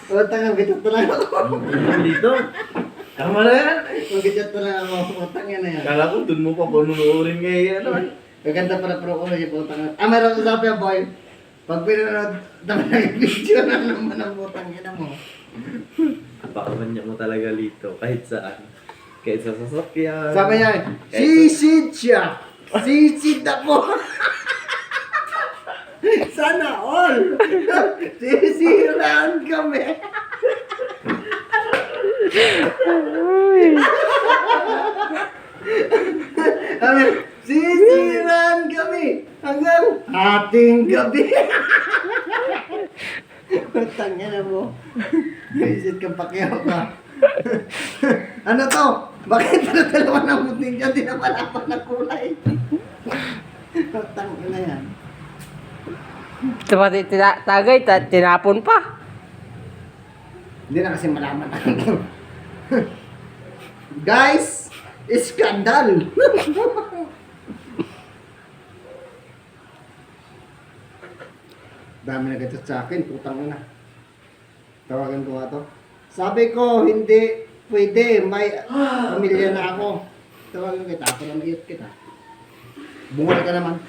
Utang ang gitot na lang ako. Dito. Tama na yan. Mag-gitot na lang ako. Utang yan na yan. Kala ko dun mo pa panunurin ngayon. Ano? Maganda pala pero ko siya utang na. Meron ko sabi yan, boy. Pag pinanood naman ang video na naman ang utang yan mo. Pakamanya mo talaga Lito. Kahit saan. Kahit sa sasakyan. Sabi niya, sisid siya. Sisid ako. Sana all. Sisiraan kami. Sisiraan kami hanggang ating gabi. Tangina na mo. Isit kang pakyaw ka. Ano to? Bakit dalawa na muting dyan? Di naman ako na kulay. Tangina na yan. Tapos tagay, tinapon pa. Hindi na kasi malaman ako. Guys, iskandal! Dami na gadget sa akin, putang na. Tawagan ko nga to. Sabi ko, hindi pwede, may pamilya na ako. Tawagan kita, ako na maiit kita. Bungal ka naman.